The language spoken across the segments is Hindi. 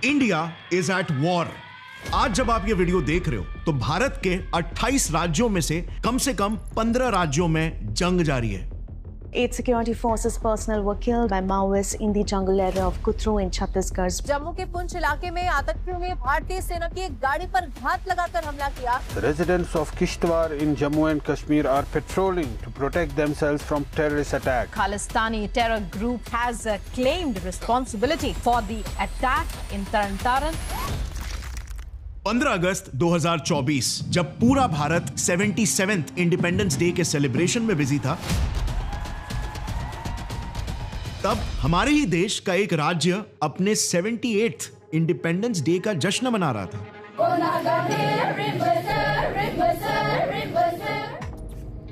India is at war. आज जब आप ये वीडियो देख रहे हो तो भारत के 28 राज्यों में से कम 15 राज्यों में जंग जारी है। 8 security forces personnel were killed by Maoists in the jungle area of Kutru in Chhattisgarh. Jammu के पुंछ इलाके में आतंकियों ने भारतीय सेना की एक गाड़ी पर घात लगाकर हमला किया। The residents of Kishtwar in Jammu and Kashmir are patrolling to protect themselves from terrorist attack. Khalistani terror group has claimed responsibility for the attack in Taran Taran. 15 अगस्त 2024 जब पूरा भारत 77th इंडिपेंडेंस डे के सेलिब्रेशन में बिजी था, तब हमारे ही देश का एक राज्य अपने 78th इंडिपेंडेंस डे का जश्न मना रहा था।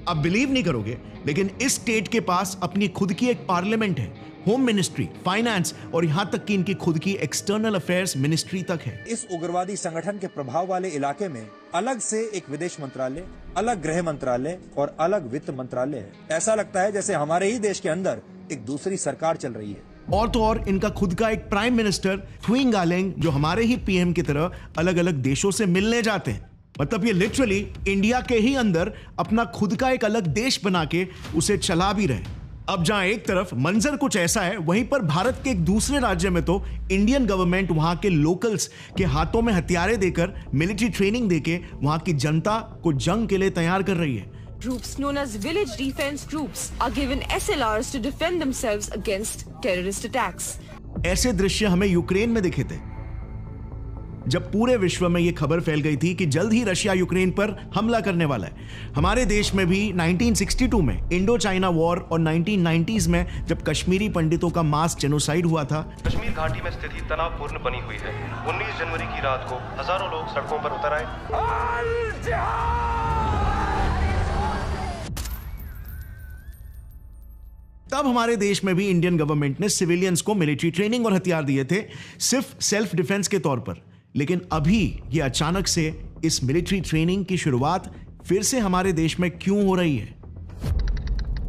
आप बिलीव नहीं करोगे, लेकिन इस स्टेट के पास अपनी खुद की एक पार्लियामेंट है, होम मिनिस्ट्री, फाइनेंस और यहां तक कि इनकी खुद की एक्सटर्नल अफेयर्स मिनिस्ट्री तक है। इस उग्रवादी संगठन के प्रभाव वाले इलाके में अलग से एक विदेश मंत्रालय, अलग गृह मंत्रालय और अलग वित्त मंत्रालय है। ऐसा लगता है जैसे हमारे ही देश के अंदर एक दूसरी सरकार चल रही है। और तो और इनका खुद का एक प्राइम मिनिस्टर थुइंग गालेंग, जो हमारे ही पीएम की तरह अलग अलग देशों से मिलने जाते हैं। मतलब ये लिटरली इंडिया के ही अंदर अपना खुद का एक अलग देश बना के उसे चला भी रहे। अब जहां एक तरफ मंजर कुछ ऐसा है, वहीं पर भारत के एक दूसरे राज्य में तो इंडियन गवर्नमेंट वहां के लोकल्स के हाथों में हथियारें देकर, मिलिट्री ट्रेनिंग देके वहां की जनता को जंग के लिए तैयार कर रही है। Groups known as village defense groups are given SLRs to defend themselves against terrorist attacks. ऐसे दृश्य हमें यूक्रेन में दिखे थे, जब पूरे विश्व में यह खबर फैल गई थी कि जल्द ही रशिया यूक्रेन पर हमला करने वाला है। हमारे देश में भी 1962 में इंडो चाइना वॉर और 1990s में जब कश्मीरी पंडितों का मास जेनोसाइड हुआ था। कश्मीर घाटी में स्थिति तनावपूर्ण बनी हुई है। 19 जनवरी की रात को हजारों लोग सड़कों पर उतर आए। तब हमारे देश में भी इंडियन गवर्नमेंट ने सिविलियंस को मिलिट्री ट्रेनिंग और हथियार दिए थे, सिर्फ सेल्फ डिफेंस के तौर पर। लेकिन अभी ये अचानक से इस मिलिट्री ट्रेनिंग की शुरुआत फिर से हमारे देश में क्यों हो रही है?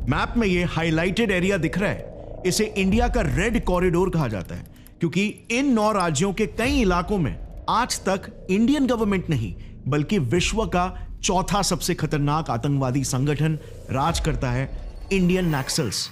मैप में ये हाईलाइटेड एरिया दिख रहा है, इसे इंडिया का रेड कॉरिडोर कहा जाता है, क्योंकि इन 9 राज्यों के कई इलाकों में आज तक इंडियन गवर्नमेंट नहीं बल्कि विश्व का चौथा सबसे खतरनाक आतंकवादी संगठन राज करता है, इंडियन नक्सल्स।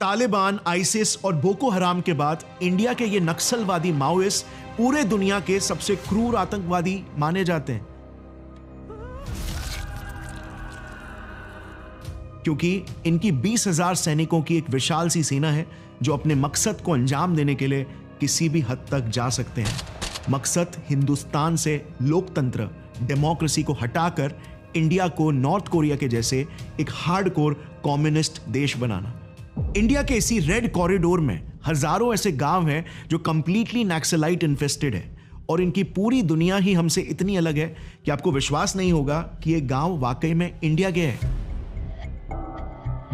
तालिबान, आईसिस और बोको हराम के बाद इंडिया के ये नक्सलवादी माओइस्ट पूरे दुनिया के सबसे क्रूर आतंकवादी माने जाते हैं, क्योंकि इनकी 20,000 सैनिकों की एक विशाल सी सेना है जो अपने मकसद को अंजाम देने के लिए किसी भी हद तक जा सकते हैं। मकसद हिंदुस्तान से लोकतंत्र, डेमोक्रेसी को हटाकर इंडिया को नॉर्थ कोरिया के जैसे एक हार्डकोर कम्युनिस्ट देश बनाना। इंडिया के इसी रेड कॉरिडोर में हजारों ऐसे गांव हैं जो कंप्लीटली नक्सलाइट इन्फेस्टेड है, और इनकी पूरी दुनिया ही हमसे इतनी अलग है कि आपको विश्वास नहीं होगा कि ये गांव वाकई में इंडिया के है।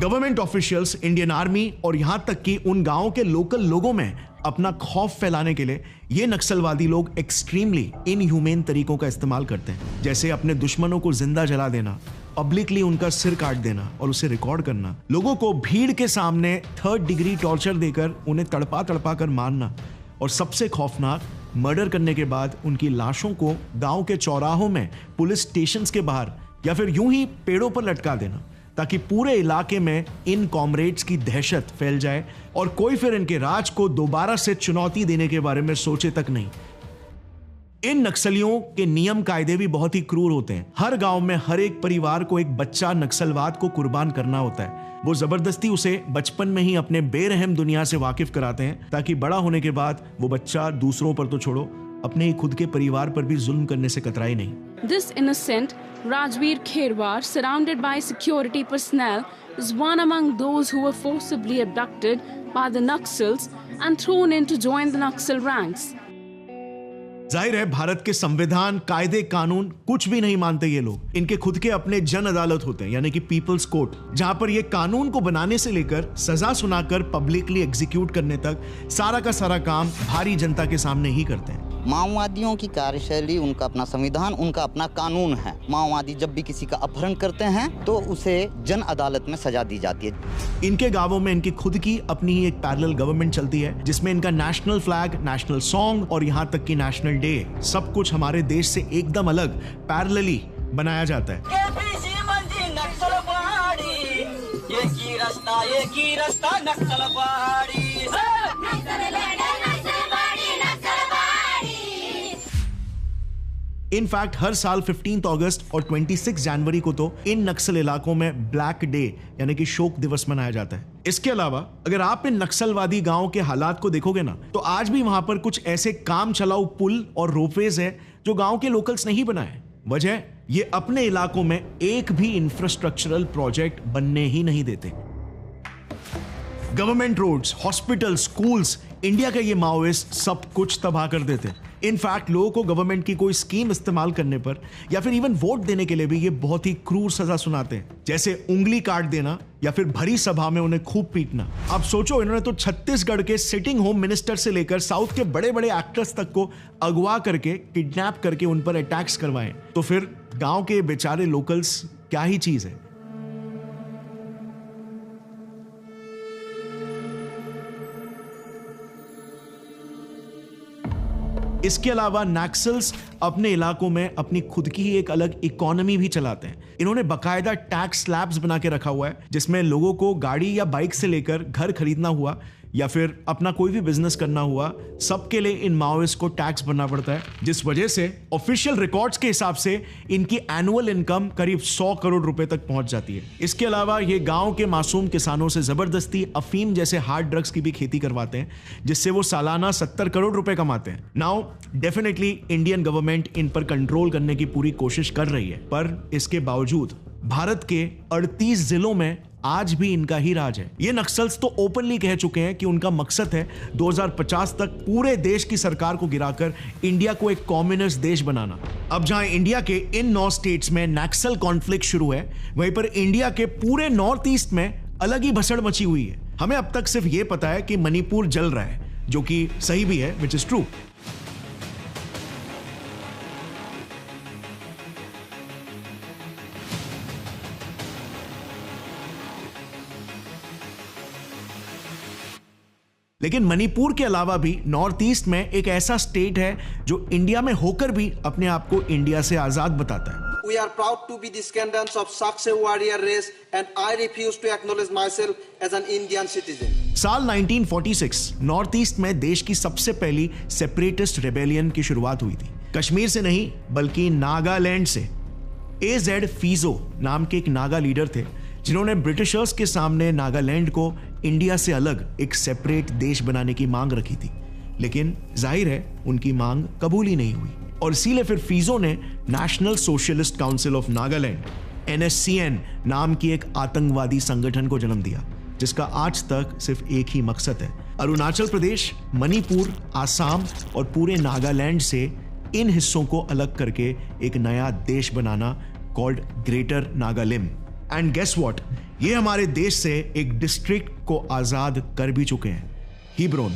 गवर्नमेंट ऑफिशियल्स, इंडियन आर्मी और यहां तक कि उन गांवों के लोकल लोगों में अपना खौफ फैलाने के लिए ये नक्सलवादी लोग एक्सट्रीमली इनह्यूमेन तरीकों का इस्तेमाल करते हैं, जैसे अपने दुश्मनों को जिंदा जला देना, पब्लिकली उनका सिर काट देना और उसे रिकॉर्ड करना, लोगों को भीड़ के सामने 3rd डिग्री टॉर्चर देकर उन्हें तड़पा तड़पा कर मारना, और सबसे खौफनाक, मर्डर करने के बाद उनकी लाशों को गांव के चौराहों में, पुलिस स्टेशंस के बाहर या फिर यूं ही पेड़ों पर लटका देना, ताकि पूरे इलाके में इन कॉमरेड्स की दहशत फैल जाए और कोई फिर इनके राज को दोबारा से चुनौती देने के बारे में सोचे तक नहीं। इन नक्सलियों के नियम कायदे भी बहुत ही क्रूर होते हैं। हर गांव में हर एक परिवार को एक बच्चा नक्सलवाद को कुर्बान करना होता है। वो जबरदस्ती उसे बचपन में ही अपने बेरहम दुनिया से वाकिफ कराते हैं, ताकि बड़ा होने के बाद वो बच्चा दूसरों पर तो छोड़ो, अपने ही खुद के परिवार पर भी जुल्म करने से कतराए नहीं। This innocent Rajveer Kherwar, surrounded by security personnel, is one among those who were forcibly abducted by the Naxals and thrown in to join the Naxal ranks. जाहिर है भारत के संविधान, कायदे, कानून कुछ भी नहीं मानते ये लोग। इनके खुद के अपने जन अदालत होते हैं, यानी कि पीपल्स कोर्ट, जहां पर ये कानून को बनाने से लेकर सजा सुनाकर पब्लिकली एग्जीक्यूट करने तक सारा का सारा काम भारी जनता के सामने ही करते हैं। माओवादियों की कार्यशैली, उनका अपना संविधान, उनका अपना कानून है। माओवादी जब भी किसी का अपहरण करते हैं तो उसे जन अदालत में सजा दी जाती है। इनके गांवों में इनकी खुद की अपनी ही एक पैरेलल गवर्नमेंट चलती है, जिसमें इनका नेशनल फ्लैग, नेशनल सॉन्ग और यहाँ तक कि नेशनल डे, सब कुछ हमारे देश से एकदम अलग पैरेलली बनाया जाता है। इनफैक्ट हर साल 15 अगस्त और 26 जनवरी को तो इन नक्सल इलाकों में ब्लैक डे यानी कि शोक दिवस मनाया जाता है। इसके अलावा अगर आप इन नक्सलवादी गांव के हालात को देखोगे ना, तो आज भी वहां पर कुछ ऐसे काम चलाऊ पुल और रोपवेज है जो गांव के लोकल्स नहीं बनाए। वजह, ये अपने इलाकों में एक भी इंफ्रास्ट्रक्चरल प्रोजेक्ट बनने ही नहीं देते। Government roads, hospital, schools, India के ये माओइस्ट सब कुछ तबाह कर देते हैं। इनफैक्ट लोगों को गवर्नमेंट की कोई स्कीम इस्तेमाल करने पर या फिर इवन वोट देने के लिए भी ये बहुत ही क्रूर सजा सुनाते हैं, जैसे उंगली काट देना या फिर भरी सभा में उन्हें खूब पीटना। अब सोचो, इन्होंने तो छत्तीसगढ़ के सिटिंग होम मिनिस्टर से लेकर साउथ के बड़े बड़े एक्टर्स तक को अगवा करके, किडनैप करके उन पर अटैक्स करवाए, तो फिर गांव के बेचारे लोकल्स क्या ही चीज है। इसके अलावा नक्सल्स अपने इलाकों में अपनी खुद की ही एक अलग इकोनॉमी भी चलाते हैं। इन्होंने बकायदा टैक्स स्लैब्स बना के रखा हुआ है, जिसमें लोगों को गाड़ी या बाइक से लेकर घर खरीदना हुआ या फिर अपना कोई भी बिजनेस करना हुआ, सबके लिए इन माओइस्ट को टैक्स भरना पड़ता है, जिस वजह से ऑफिशियल रिकॉर्ड्स के हिसाब से इनकी एनुअल इनकम करीब 100 करोड़ रुपए तक पहुंच जाती है। इसके अलावा ये गांव के मासूम किसानों से जबरदस्ती अफीम जैसे हार्ड ड्रग्स की भी खेती करवाते हैं, जिससे वो सालाना 70 करोड़ रुपए कमाते हैं। Now definitely Indian government in पर कंट्रोल करने की पूरी कोशिश कर रही है, पर इसके बावजूद भारत के 38 जिलों में आज भी इनका ही राज है। ये नक्सल्स तो ओपनली कह चुके हैं कि उनका मकसद है 2050 तक पूरे देश की सरकार को गिराकर इंडिया को एक कम्युनिस्ट देश बनाना। अब जहां इंडिया के इन 9 स्टेट्स में नक्सल कॉन्फ्लिक्ट शुरू है, वहीं पर इंडिया के पूरे नॉर्थ ईस्ट में अलग ही भसड़ मची हुई है। हमें अब तक सिर्फ ये पता है कि मणिपुर जल रहा है, जो कि सही भी है, विच इज ट्रू। लेकिन मणिपुर के अलावा भी नॉर्थ ईस्ट में एक ऐसा स्टेट है जो इंडिया में होकर भी अपने आप को इंडिया से आजाद बताता है। We are proud to be descendants of Sakse warrior race and I refuse to acknowledge myself as an Indian citizen. साल 1946 नॉर्थ ईस्ट में देश की सबसे पहली सेपरेटिस्ट रेबेलियन की शुरुआत हुई थी। कश्मीर से नहीं बल्कि नागालैंड से। AZ फीजो नाम के एक नागा लीडर थे, जिन्होंने ब्रिटिशर्स के सामने नागालैंड को इंडिया से अलग एक सेपरेट देश बनाने की मांग रखी थी, लेकिन जाहिर है उनकी मांग कबूल ही नहीं हुई और इसीलिए फिर फीजो ने national socialist council of Nagaland NSCN नाम की एक आतंकवादी संगठन को जन्म दिया, जिसका आज तक सिर्फ एक ही मकसद है, अरुणाचल प्रदेश, मणिपुर, आसाम और पूरे नागालैंड से इन हिस्सों को अलग करके एक नया देश बनाना, called greater Nagalim. And guess what, ये हमारे देश से एक डिस्ट्रिक्ट को आजाद कर भी चुके हैं, हिब्रोन।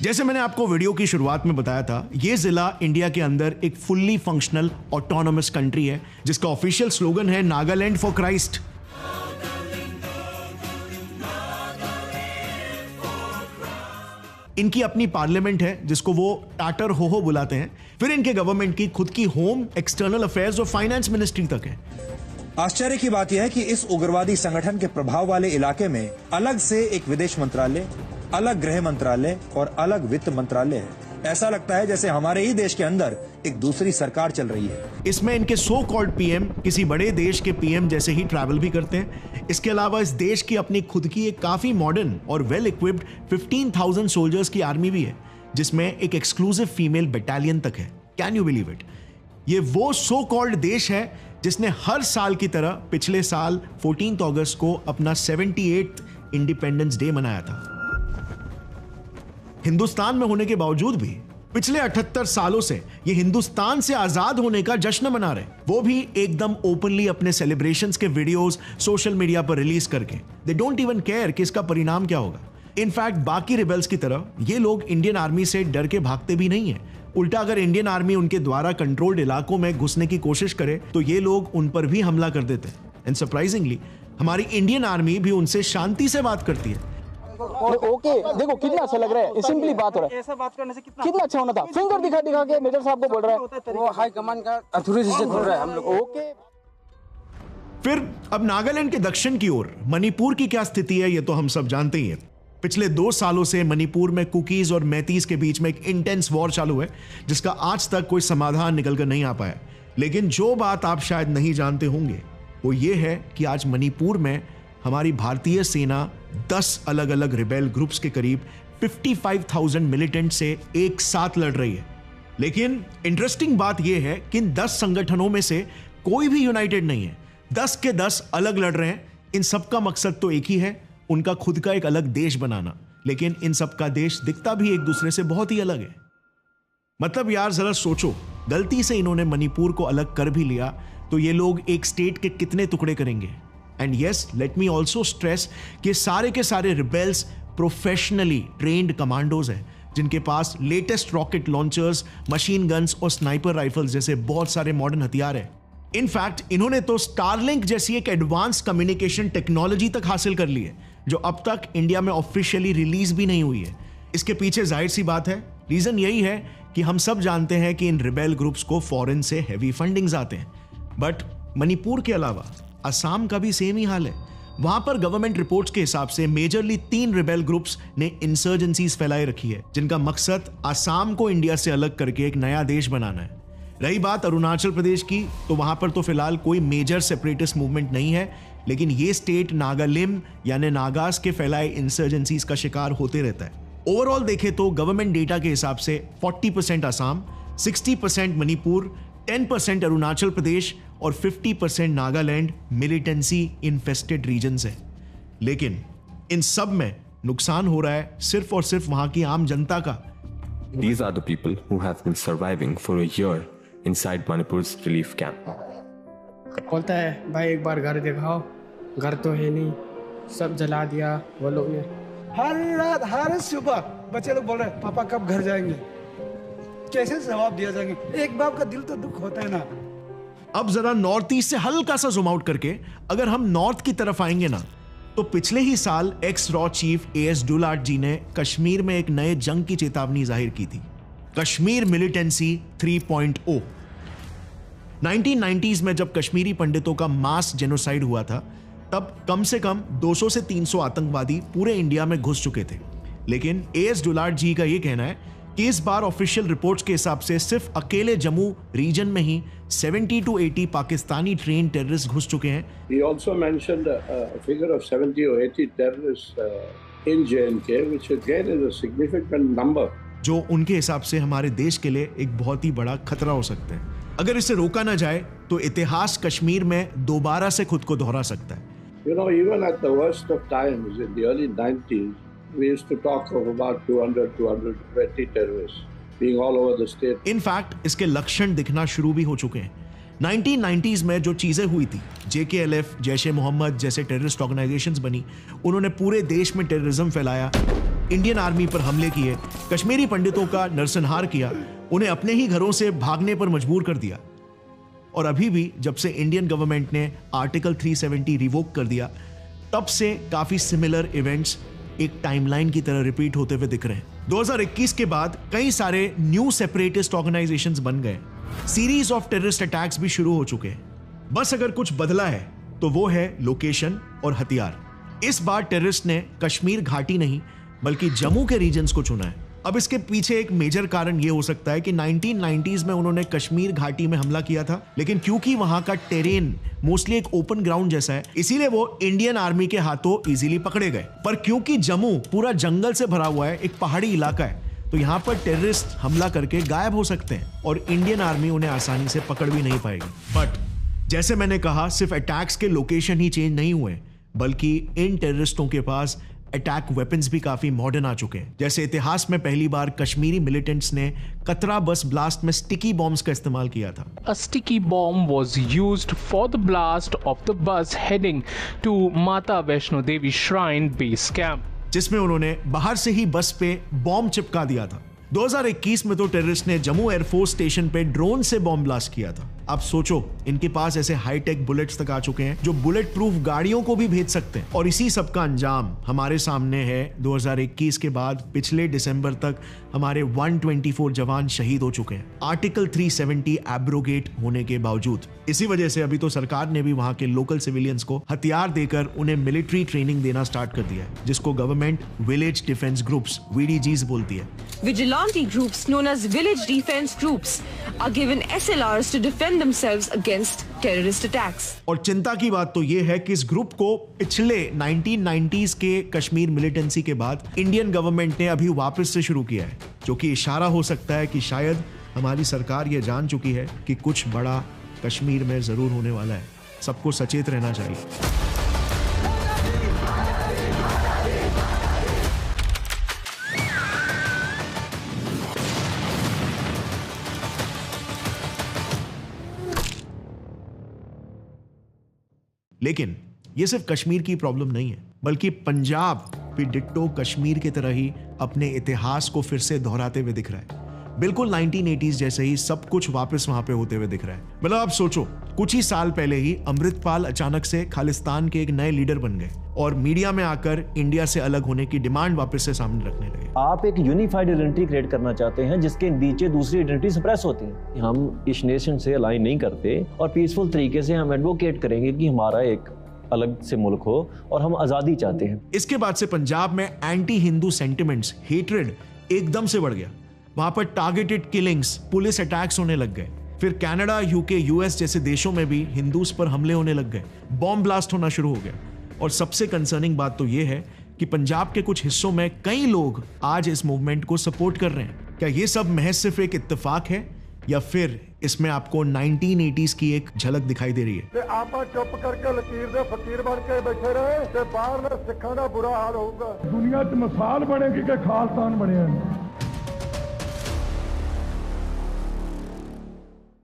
जैसे मैंने आपको वीडियो की शुरुआत में बताया था, ये जिला इंडिया के अंदर एक फुल्ली फंक्शनल ऑटोनोमस कंट्री है, जिसका ऑफिशियल स्लोगन है नागालैंड फॉर क्राइस्ट। इनकी अपनी पार्लियामेंट है, जिसको वो टाटर होहो बुलाते हैं। फिर इनके गवर्नमेंट की खुद की होम, एक्सटर्नल अफेयर्स और फाइनेंस मिनिस्ट्री तक है। आश्चर्य की बात यह है कि इस उग्रवादी संगठन के प्रभाव वाले इलाके में अलग से एक विदेश मंत्रालय, अलग गृह मंत्रालय और अलग वित्त मंत्रालय है। ऐसा लगता है जैसे हमारे ही देश के अंदर एक दूसरी सरकार चल रही है। इसमें इनके सो कॉल्ड पीएम किसी बड़े देश के पीएम जैसे ही ट्रैवल भी करते हैं। इसके अलावा इस देश की अपनी खुद की एक काफी मॉडर्न और वेल इक्विप्ड 15,000 सोल्जर्स की आर्मी भी है, जिसमें एक एक्सक्लूसिव फीमेल बटालियन तक है। Can you believe it? ये वो सो कॉल्ड देश है जिसने हर साल की तरह पिछले साल 14 अगस्त को अपना 78th इंडिपेंडेंस डे मनाया था। हिंदुस्तान में होने के बावजूद भी पिछले 78 सालों से ये हिंदुस्तान से आजाद होने का जश्न मना रहे, वो भी एकदम ओपनली अपने सेलिब्रेशंस के वीडियोस सोशल मीडिया पर रिलीज करके। दे डोंट इवन केयर कि इसका परिणाम क्या होगा। इनफैक्ट बाकी रिबेल्स की तरह ये लोग इंडियन आर्मी से डर के भागते भी नहीं है। उल्टा अगर इंडियन आर्मी उनके द्वारा कंट्रोल्ड इलाकों में घुसने की कोशिश करे तो ये लोग उन पर भी हमला कर देते हैं। एंड सरप्राइजिंगली हमारी इंडियन आर्मी भी उनसे शांति से बात करती है। ओके देखो कितना अच्छा लग रहा है, सिंपली बात हो रहा है। ऐसा बात करने से कितना अच्छा होना था। फिंगर दिखा के मेजर साहब को बोल रहा है, वो हाई कमान का अथॉरिटी से बोल रहा है हम लोग। ओके फिर अब नागालैंड के दक्षिण की ओर मणिपुर की क्या स्थिति है ये तो हम सब जानते ही हैं। पिछले 2 सालों से मणिपुर में कुकीज और मैतीज के बीच में एक इंटेंस वॉर चालू है जिसका आज तक कोई समाधान निकल कर नहीं आ पाया। लेकिन जो बात आप शायद नहीं जानते होंगे वो ये है कि आज मणिपुर में हमारी भारतीय सेना 10 अलग अलग रिबेल ग्रुप्स के करीब 55,000 मिलिटेंट से एक साथ लड़ रही है। लेकिन इंटरेस्टिंग बात यह है कि इन 10 संगठनों में से कोई भी यूनाइटेड नहीं है। 10 के 10 अलग लड़ रहे हैं। इन सबका मकसद तो एक ही है, उनका खुद का एक अलग देश बनाना। लेकिन इन सबका देश दिखता भी एक दूसरे से बहुत ही अलग है। मतलब यार जरा सोचो, गलती से इन्होंने मणिपुर को अलग कर भी लिया तो ये लोग एक स्टेट के कितने टुकड़े करेंगे। And yes, let me also stress कि सारे के सारे रिबेल्स प्रोफेशनली ट्रेन्ड कमांडोज हैं जिनके पास latest rocket launchers, machine guns और स्नाइपर राइफल्स जैसे बहुत सारे मॉडर्न हथियार हैं। इनफैक्ट इन्होंने तो स्टारलिंक जैसी एक एडवांस कम्युनिकेशन टेक्नोलॉजी तक हासिल कर ली है जो अब तक इंडिया में ऑफिशियली रिलीज भी नहीं हुई है। इसके पीछे जाहिर सी बात है, रीजन यही है कि हम सब जानते हैं कि इन रिबेल ग्रुप्स को फॉरेन से हैवी फंडिंग्स आते हैं। बट मणिपुर के अलावा असम का भी सेम ही हाल है। वहां पर गवर्नमेंट रिपोर्ट्स के हिसाब से मेजरली 3 रिबेल ग्रुप्स ने इंसर्जेंसीज फैलाई रखी है जिनका मकसद असम को इंडिया से अलग करके एक नया देश बनाना है। रही बात अरुणाचल प्रदेश की, तो वहां पर तो फिलहाल कोई मेजर सेपरेटिस्ट मूवमेंट नहीं है, लेकिन ये स्टेट नागालिम यानी नागास के फैलाए इंसर्जेंसीज का शिकार होते रहता है। ओवरऑल देखें तो गवर्नमेंट डेटा के हिसाब से 40% असम, 60% मणिपुर, 10% अरुणाचल प्रदेश और 50% नागालैंड मिलिटेंसी इन्फेस्टेड रीजन्स है। लेकिन इन सब में नुकसान हो रहा है सिर्फ और सिर्फ वहां की आम जनता का। These are the people who have been surviving for a year inside Manipur's relief camp. बोलता है भाई एक बार घर दिखाओ, घर तो है नहीं, सब जला दिया वो लोग ने। हर रात हर सुबह बच्चे लोग बोल रहे हैं पापा कब घर जाएंगे, कैसे जवाब दिया जाएंगे। एक बाप का दिल तो दुख होता है ना। अब जरा नॉर्थ ईस्ट से हल्का सा जूम आउट करके अगर हम नॉर्थ की तरफ आएंगे ना, तो पिछले ही साल एक्स रॉ चीफ AS डुलार्ड जी ने कश्मीर में एक नए जंग की चेतावनी जाहिर की थी, कश्मीर मिलिटेंसी 3.0। 1990s में जब कश्मीरी पंडितों का मास जेनोसाइड हुआ था तब कम से कम 200 से 300 आतंकवादी पूरे इंडिया में घुस चुके थे। लेकिन AS डुलार्ड जी का यह कहना है कि इस बार ऑफिशियल रिपोर्ट्स के हिसाब से सिर्फ अकेले जम्मू रीजन में ही 70 to 80 पाकिस्तानी ट्रेन टेररिस्ट घुस चुके हैं। He also mentioned a figure of 70 or 80 terrorists in J&K, which again is a significant number. जो उनके हिसाब से हमारे देश के लिए एक बहुत ही बड़ा खतरा हो सकता है। अगर इसे रोका ना जाए तो इतिहास कश्मीर में दोबारा से खुद को दोहरा सकता है। You know, even at the worst of times in the early 90s, we used to talk of about 220 terrorists being all over the state. In fact, इसके लक्षण दिखना शुरू भी हो चुके हैं। 1990s में जो चीजें हुई थी, JKLF जैश ए मोहम्मद जैसे टेररिस्ट ऑर्गेनाइजेशंस बनी, उन्होंने पूरे देश में टेररिज्म फैलाया, इंडियन आर्मी पर हमले किए, कश्मीरी पंडितों का नरसंहार किया, उन्हें अपने ही घरों से भागने पर मजबूर कर दिया। और अभी भी जब से इंडियन गवर्नमेंट ने आर्टिकल 370 रिवोक कर दिया, तब से काफी सिमिलर इवेंट्स एक टाइमलाइन की तरह रिपीट होते हुए दिख रहे हैं। 2021 के बाद कई सारे न्यू सेपरेटिस्ट ऑर्गेनाइजेशंस बन गए, सीरीज ऑफ टेररिस्ट अटैक्स भी शुरू हो चुके हैं। बस अगर कुछ बदला है तो वो है लोकेशन और हथियार। इस बार टेररिस्ट ने कश्मीर घाटी नहीं बल्कि जम्मू के रीजन्स को चुना है। अब इसके पीछे एक मेजर कारण यह हो सकता है कि 1990s में उन्होंने कश्मीर घाटी में हमला किया था, लेकिन क्योंकि वहां का टेरेन मोस्टली एक ओपन ग्राउंड जैसा है, इसीलिए वो इंडियन आर्मी के हाथों इजीली पकड़े गए। पर क्योंकि जम्मू पूरा जंगल से भरा हुआ है, एक पहाड़ी इलाका है, तो यहां पर टेररिस्ट हमला करके गायब हो सकते हैं और इंडियन आर्मी उन्हें आसानी से पकड़ भी नहीं पाएगी। बट जैसे मैंने कहा, सिर्फ अटैक्स के लोकेशन ही चेंज नहीं हुए, बल्कि इन टेररिस्टों के पास अटैक वेपन्स भी काफी मॉडर्न आ चुके हैं। जैसे इतिहास में पहली बार कश्मीरी मिलिटेंट्स ने कतरा बस ब्लास्ट में स्टिकी बॉम्ब्स का इस्तेमाल किया था। A sticky bomb was used for the blast of the bus heading to Mata Vaishno Devi Shrine base camp, जिसमें उन्होंने बाहर से ही बस पे बॉम्ब चिपका दिया था। 2021 में तो टेररिस्ट ने जम्मू एयरफोर्स स्टेशन पे ड्रोन से बॉम्ब ब्लास्ट किया था। अब सोचो, इनके पास ऐसे हाईटेक बुलेट्स तक आ चुके हैं जो बुलेट प्रूफ गाड़ियों को भी भेज सकते हैं। और इसी सब का अंजाम हमारे सामने है। 2021 के बाद पिछले दिसंबर तक हमारे 124 जवान शहीद हो चुके हैं, आर्टिकल 370 एब्रोगेट होने के बावजूद। इसी वजह से अभी तो सरकार ने भी वहां के लोकल सिविलियंस को हथियार देकर उन्हें मिलिट्री ट्रेनिंग देना स्टार्ट कर दिया है, जिसको government village defence groups VDGs बोलती है। Vigilante groups known as village defense groups are given SLRs to defend themselves against terrorist attacks. और चिंता की बात तो यह है कि इस ग्रुप को पिछले 1990s के कश्मीर मिलिटेंसी के बाद इंडियन गवर्नमेंट ने अभी वापस से शुरू किया है, जो कि इशारा हो सकता है कि शायद हमारी सरकार ये जान चुकी है कि कुछ बड़ा कश्मीर में जरूर होने वाला है। सबको सचेत रहना चाहिए। लेकिन ये सिर्फ कश्मीर की प्रॉब्लम नहीं है, बल्कि पंजाब भी डिट्टो कश्मीर की तरह ही अपने इतिहास को फिर से दोहराते हुए दिख रहा है। बिल्कुल 1980s जैसे ही सब कुछ वापस वहां पे होते हुए दिख रहा है। मतलब आप सोचो, कुछ ही साल पहले ही अमृतपाल अचानक से खालिस्तान के एक नए लीडर बन गए और मीडिया में आकर इंडिया से अलग होने की डिमांड वापस से सामने रखने लगे। आप एक यूनिफाइड आइडेंटिटी क्रिएट करना चाहते हैं जिसके नीचे दूसरी आइडेंटिटी सप्रेस होती है। हम इस नेशन से अलाइन नहीं करते और पीसफुल तरीके से हम एडवोकेट करेंगे कि हमारा एक अलग से मुल्क हो और हम आजादी चाहते हैं। इसके बाद से पंजाब में एंटी हिंदू सेंटिमेंट्स, हेट्रेड एकदम से बढ़ गया। वहां पर टारगेटेड किलिंग्स, पुलिस अटैक्स होने लग गए। फिर कनाडा, यूके, यूएस जैसे देशों में भी हिंदूज पर हमले होने लग गए, बॉम्ब ब्लास्ट होना शुरू हो गया। और सबसे कंसर्निंग बात तो यह है कि पंजाब के कुछ हिस्सों में कई लोग आज इस मूवमेंट को सपोर्ट कर रहे हैं। क्या ये सब महज सिर्फ एक इत्तेफाक है या फिर इसमें आपको 1980s की एक झलक दिखाई दे रही है? आप चुप करके लकीर दे फकीर बन के बैठे रहे ते बाहर में सिखां दा बुरा हाल होगा। दुनिया च मिसाल बनेगी कि खालिस्तान बने।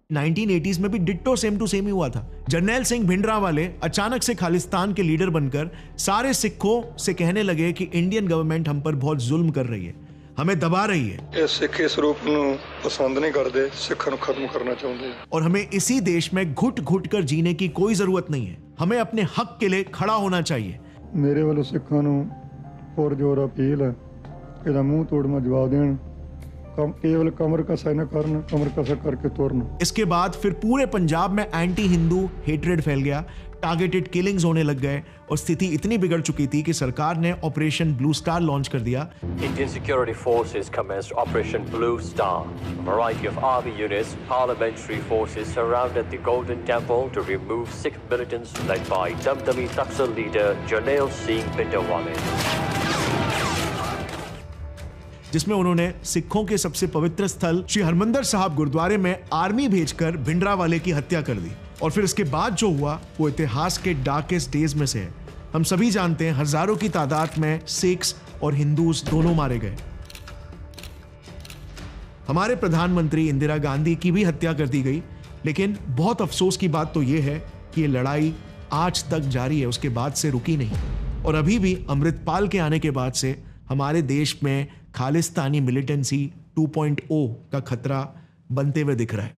1980s में भी डिट्टो सेम टू सेम ही हुआ था। जर्नैल सिंह भिंडरावाले अचानक से खालिस्तान के लीडर बनकर सारे सिखों से कहने लगे कि इंडियन गवर्नमेंट हम पर बहुत जुल्म कर रही है, हमें दबा रही है। सिख इस रूप को पसंद नहीं करते, सिखों को खत्म करना चाहते हैं और हमें इसी देश में घुट घुट कर जीने की कोई जरूरत नहीं है। हमें अपने हक के लिए खड़ा होना चाहिए। मेरे वालों सिखों को पुरजोर अपील है कि मुंह तोड़ में जवाब दें, केवल कमर कसा न करना, कमर कसा करके तोड़ना। इसके बाद फिर पूरे पंजाब में एंटी हिंदू हेट्रेड फैल गया, टारगेटेड किलिंग्स होने लग गए और स्थिति इतनी बिगड़ चुकी थी कि सरकार ने ऑपरेशन ब्लू स्टार लॉन्च कर दिया। Indian security forces commenced Operation Blue Star. A variety of army units, parliamentary forces surrounded the Golden Temple to remove Sikh militants led by Damdami Taksal leader Jarnail Singh Bhindrawale, जिसमें उन्होंने सिखों के सबसे पवित्र स्थल श्री हरमंदिर साहब गुरुद्वारे में आर्मी भेजकर भिंडरावाले की हत्या कर दी। और फिर इसके बाद जो हुआ वो इतिहास के डार्केस्ट डेज में से है। हम सभी जानते हैं हजारों की तादाद में सिख्स और हिंदूज दोनों मारे गए। हमारे प्रधानमंत्री इंदिरा गांधी की भी हत्या कर दी गई। लेकिन बहुत अफसोस की बात तो यह है कि ये लड़ाई आज तक जारी है, उसके बाद से रुकी नहीं। और अभी भी अमृतपाल के आने के बाद से हमारे देश में खालिस्तानी मिलिटेंसी 2.0 का खतरा बनते हुए दिख रहा है।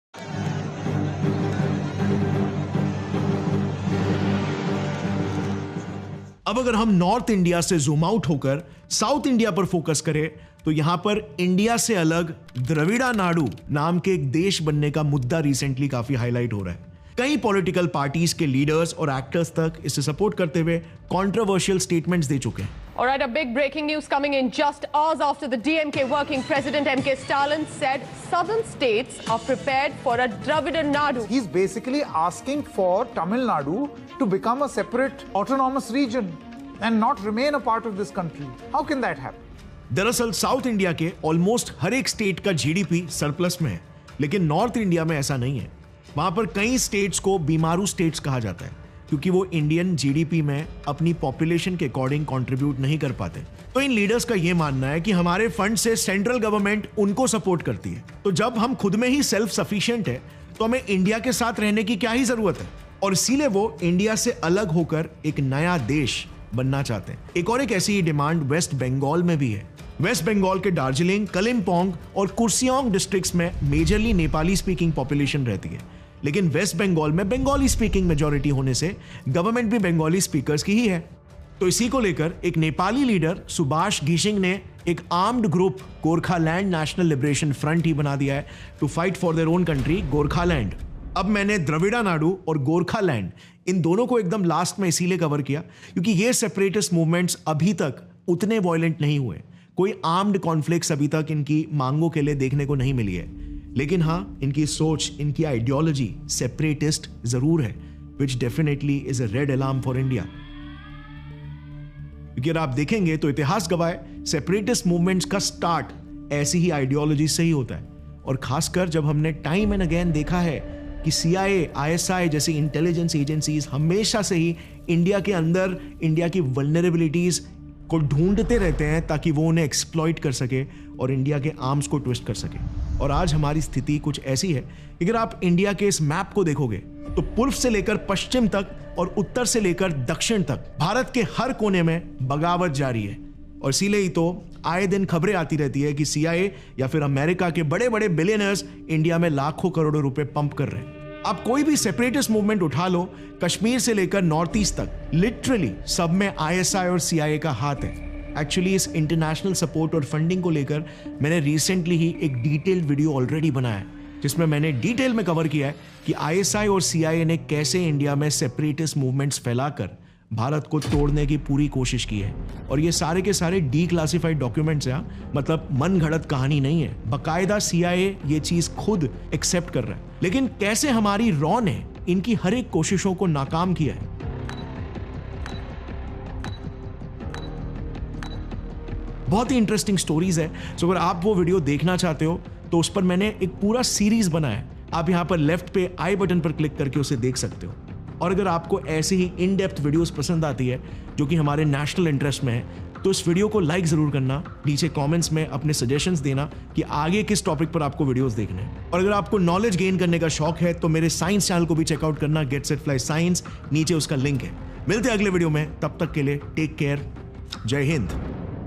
अब अगर हम नॉर्थ इंडिया से जूम आउट होकर साउथ इंडिया पर फोकस करें तो यहां पर इंडिया से अलग द्रविड़ा नाडु नाम के एक देश बनने का मुद्दा रिसेंटली काफी हाईलाइट हो रहा है। कई पॉलिटिकल पार्टीज के लीडर्स और एक्टर्स तक इसे सपोर्ट करते हुए कंट्रोवर्शियल स्टेटमेंट्स दे चुके हैं। All right, a big breaking news coming in just hours after the DMK working president M.K. Stalin said southern states are prepared for a Dravida Nadu. He's basically asking for Tamil Nadu to become a separate autonomous region and not remain a part of this country. How can that happen? दरअसल साउथ इंडिया के ऑलमोस्ट हर एक स्टेट का जीडीपी सरप्लस में है, लेकिन नॉर्थ इंडिया में ऐसा नहीं है। वहां पर कई स्टेट्स को बीमारू स्टेट्स कहा जाता है, क्योंकि वो इंडियन जीडीपी में अपनी पॉपुलेशन के अकॉर्डिंग कंट्रीब्यूट नहीं कर पाते। तो इन लीडर्स का ये मानना है कि हमारे फंड से सेंट्रल गवर्नमेंट उनको सपोर्ट करती है, तो जब हम खुद में ही सेल्फ सफिशिएंट है तो हमें इंडिया के साथ रहने की क्या ही जरूरत है, और इसीलिए वो इंडिया से अलग होकर एक नया देश बनना चाहते हैं। एक ऐसी ही डिमांड वेस्ट बंगाल में भी है। वेस्ट बंगाल के दार्जिलिंग, कलिम्पोंग और कुर्सियोंग डिस्ट्रिक्ट्स में मेजरली नेपाली स्पीकिंग पॉपुलेशन रहती है, लेकिन वेस्ट बंगाल में बंगाली स्पीकिंग मेजॉरिटी होने से गवर्नमेंट भी बंगाली स्पीकर्स की ही है। तो इसी को लेकर एक नेपाली लीडर सुभाष घिसिंग ने एक armed group Gorkhaland national liberation front ही बना दिया है to fight for their own country Gorkhaland. अब मैंने द्रविड़ा नाडु और गोरखालैंड इन दोनों को एकदम लास्ट में इसीलिए कवर किया क्योंकि ये सेपरेटिस्ट मूवमेंट्स अभी तक उतने वॉयलेंट नहीं हुए, कोई आर्म्ड कॉन्फ्लिक्ट्स अभी तक इनकी मांगों के लिए देखने को नहीं मिली है, लेकिन हाँ इनकी सोच, इनकी आइडियोलॉजी सेपरेटिस्ट जरूर है, विच definitely is a red alarm for India. क्योंकि अगर आप देखेंगे तो इतिहास गवाह है सेपरेटिस्ट मूवमेंट्स का स्टार्ट ऐसी ही आइडियोलॉजी से ही होता है, और खासकर जब हमने टाइम एंड अगेन देखा है कि CIA, ISI जैसी इंटेलिजेंस एजेंसीज हमेशा से ही इंडिया के अंदर इंडिया की वल्नरेबिलिटीज को ढूंढते रहते हैं ताकि वो उन्हें एक्सप्लॉइट कर सके और इंडिया के आर्म्स को ट्विस्ट कर सके। और आज हमारी स्थिति कुछ ऐसी है, अगर आप इंडिया के इस मैप को देखोगे तो पूर्व से लेकर पश्चिम तक और उत्तर से लेकर दक्षिण तक भारत के हर कोने में बगावत जारी है, और इसीलिए ही तो आए दिन खबरें आती रहती है कि CIA या फिर अमेरिका के बड़े बड़े बिलियनर्स इंडिया में लाखों करोड़ों रुपए पंप कर रहे हैं। आप कोई भी सेपरेटिस्ट मूवमेंट उठा लो, कश्मीर से लेकर नॉर्थ ईस्ट तक, लिटरली सब में ISI और CIA का हाथ है। एक्चुअली इस इंटरनेशनल सपोर्ट और फंडिंग को लेकर मैंने रिसेंटली ही एक डिटेल्ड वीडियो ऑलरेडी बनाया है, जिसमें मैंने डिटेल में कवर किया है कि ISI और CIA ने कैसे इंडिया में सेपरेटिस्ट मूवमेंट्स फैलाकर भारत को तोड़ने की पूरी कोशिश की है। और ये सारे के सारे डीक्लासिफाइड डॉक्यूमेंट्स हैं, मतलब मन घड़त कहानी नहीं है, बकायदा CIA ये चीज खुद एक्सेप्ट कर रहा है। लेकिन कैसे हमारी रॉ ने इनकी हर एक कोशिशों को नाकाम किया है। बहुत ही इंटरेस्टिंग स्टोरीज है, सो अगर आप वो वीडियो देखना चाहते हो तो उस पर मैंने एक पूरा सीरीज बनाया है, आप यहां पर लेफ्ट पे आई बटन पर क्लिक करके उसे देख सकते हो। और अगर आपको ऐसी ही इन डेप्थ वीडियोस पसंद आती है जो कि हमारे नेशनल इंटरेस्ट में है, तो इस वीडियो को लाइक जरूर करना, नीचे कमेंट्स में अपने सजेशंस देना कि आगे किस टॉपिक पर आपको वीडियोस देखने हैं। और अगर आपको नॉलेज गेन करने का शौक है तो मेरे साइंस चैनल को भी चेकआउट करना, गेट सेट फ्लाई साइंस, नीचे उसका लिंक है। मिलते हैं अगले वीडियो में, तब तक के लिए टेक केयर, जय हिंद।